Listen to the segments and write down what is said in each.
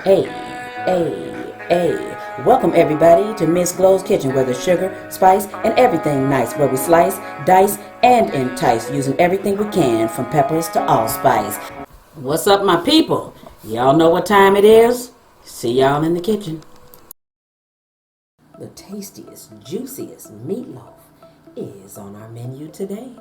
Hey, hey. Welcome everybody to Miss Glow's Kitchen, where there's sugar, spice, and everything nice, where we slice, dice, and entice, using everything we can, from peppers to allspice. What's up, my people? Y'all know what time it is? See y'all in the kitchen. The tastiest, juiciest meatloaf is on our menu today.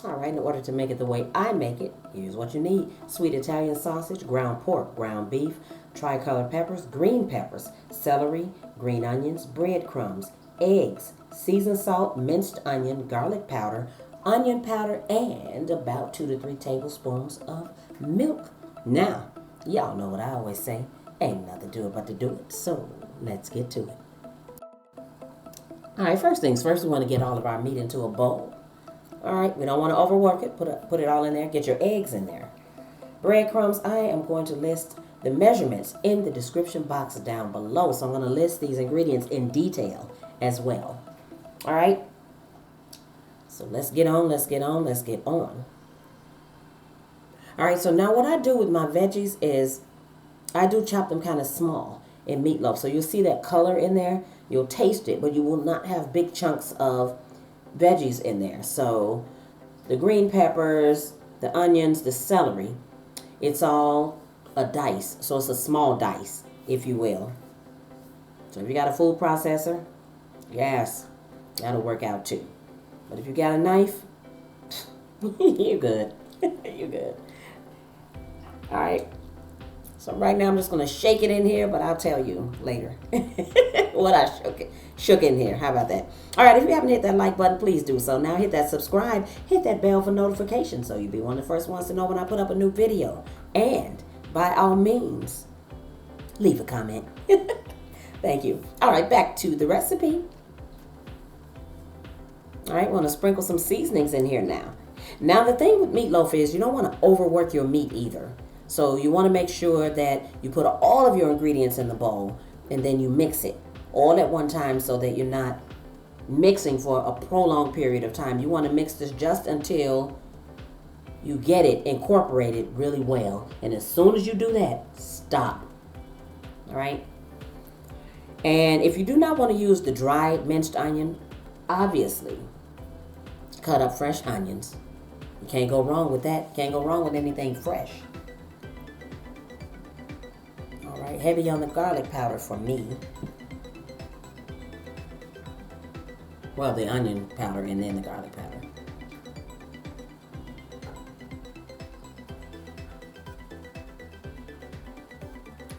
Alright, in order to make it the way I make it, here's what you need. Sweet Italian sausage, ground pork, ground beef, tricolor peppers, green peppers, celery, green onions, breadcrumbs, eggs, seasoned salt, minced onion, garlic powder, onion powder, and about 2 to 3 tablespoons of milk. Now, y'all know what I always say, ain't nothing to it but to do it, so let's get to it. Alright, first things first, we want to get all of our meat into a bowl. All right, we don't want to overwork it. Put it all in there. Get your eggs in there. Breadcrumbs, I am going to list the measurements in the description box down below. So I'm going to list these ingredients in detail as well. All right. So let's get on. All right, so now what I do with my veggies is I do chop them kind of small in meatloaf. So you'll see that color in there. You'll taste it, but you will not have big chunks of veggies in there. So the green peppers, the onions, the celery, it's all a dice. So it's a small dice, if you will. So if you got a food processor, yes, that'll work out too. But if you got a knife, you're good. You're good. All right. So right now I'm just going to shake it in here, but I'll tell you later what I shook in here. How about that? All right, if you haven't hit that like button, please do so. Now hit that subscribe, hit that bell for notifications so you'll be one of the first ones to know when I put up a new video. And by all means, leave a comment. Thank you. All right, back to the recipe. All right, want to sprinkle some seasonings in here now. Now the thing with meatloaf is you don't want to overwork your meat either. So you want to make sure that you put all of your ingredients in the bowl and then you mix it all at one time so that you're not mixing for a prolonged period of time. You want to mix this just until you get it incorporated really well. And as soon as you do that, stop. All right? And if you do not want to use the dried minced onion, obviously cut up fresh onions. You can't go wrong with that. Can't go wrong with anything fresh. Right, heavy on the garlic powder for me. Well, the onion powder and then the garlic powder.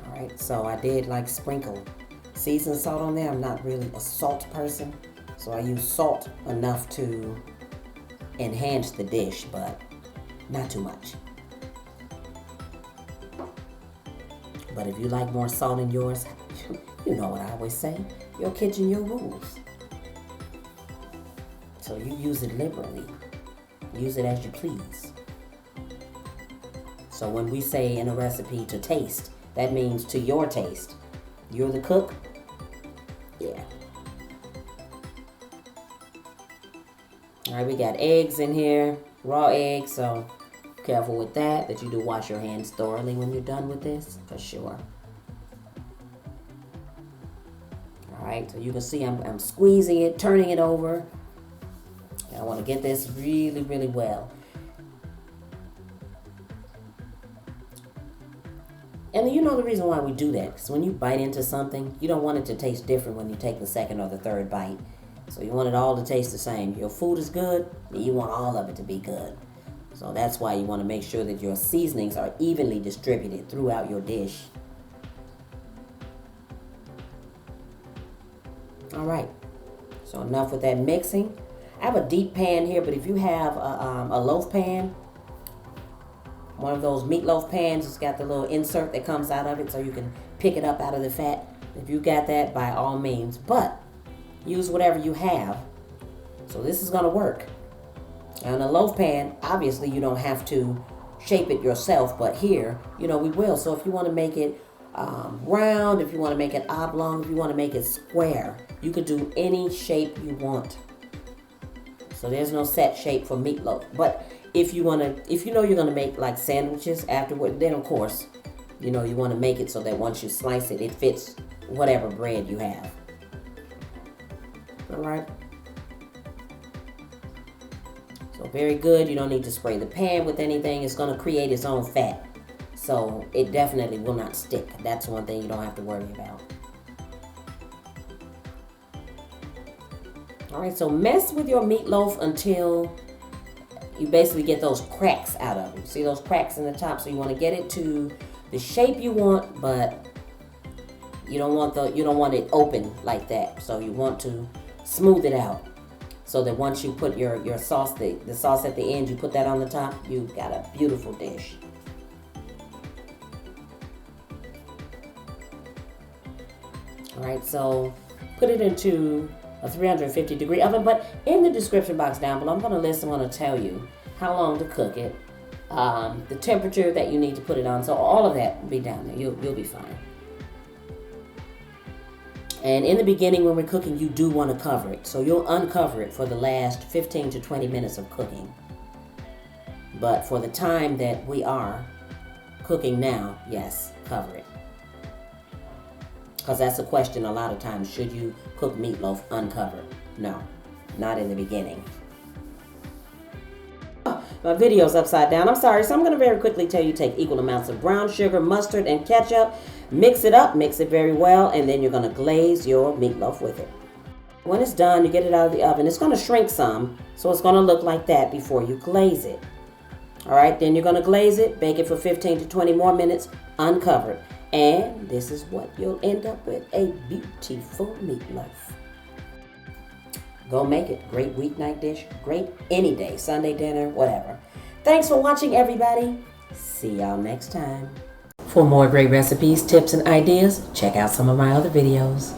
All right, so I did like sprinkle seasoned salt on there. I'm not really a salt person, so I use salt enough to enhance the dish, but not too much. But if you like more salt in yours, you know what I always say, your kitchen, your rules. So you use it liberally. Use it as you please. So when we say in a recipe to taste, that means to your taste. You're the cook? Yeah. All right, we got eggs in here, raw eggs, so careful with that you do wash your hands thoroughly when you're done with this, for sure. All right, so you can see I'm squeezing it, turning it over. And I want to get this really, really well. And you know the reason why we do that, because when you bite into something, you don't want it to taste different when you take the second or the third bite. So you want it all to taste the same. Your food is good, and you want all of it to be good. So that's why you want to make sure that your seasonings are evenly distributed throughout your dish. All right, so enough with that mixing. I have a deep pan here, but if you have a loaf pan, one of those meatloaf pans, it's got the little insert that comes out of it so you can pick it up out of the fat. If you got that, by all means, but use whatever you have. So this is going to work. On a loaf pan, obviously you don't have to shape it yourself, but here, we will. So if you want to make it round, if you want to make it oblong, if you want to make it square, you could do any shape you want. So there's no set shape for meatloaf. But if you know you're going to make like sandwiches afterward, then of course You know, you want to make it so that once you slice it, it fits whatever bread you have. All right. So very good. You don't need to spray the pan with anything. It's going to create its own fat. So it definitely will not stick. That's one thing you don't have to worry about. All right, so mess with your meatloaf until you basically get those cracks out of it. See those cracks in the top? So you want to get it to the shape you want, but you don't want it open like that. So you want to smooth it out so that once you put your sauce, the sauce at the end, you put that on the top, you've got a beautiful dish. All right, so put it into a 350-degree oven, but in the description box down below, I'm going to tell you how long to cook it, the temperature that you need to put it on. So all of that will be down there. You'll be fine. And in the beginning when we're cooking, you do want to cover it. So you'll uncover it for the last 15 to 20 minutes of cooking. But for the time that we are cooking now, yes, cover it. Because that's a question a lot of times. Should you cook meatloaf uncovered? No, not in the beginning. My video's upside down. I'm sorry. So I'm going to very quickly tell you take equal amounts of brown sugar, mustard, and ketchup. Mix it up. Mix it very well. And then you're going to glaze your meatloaf with it. When it's done, you get it out of the oven. It's going to shrink some. So it's going to look like that before you glaze it. All right. Then you're going to glaze it. Bake it for 15 to 20 more minutes. Uncovered. And this is what you'll end up with, a beautiful meatloaf. Go make it. Great weeknight dish. Great any day. Sunday dinner, whatever. Thanks for watching, everybody. See y'all next time. For more great recipes, tips, and ideas, check out some of my other videos.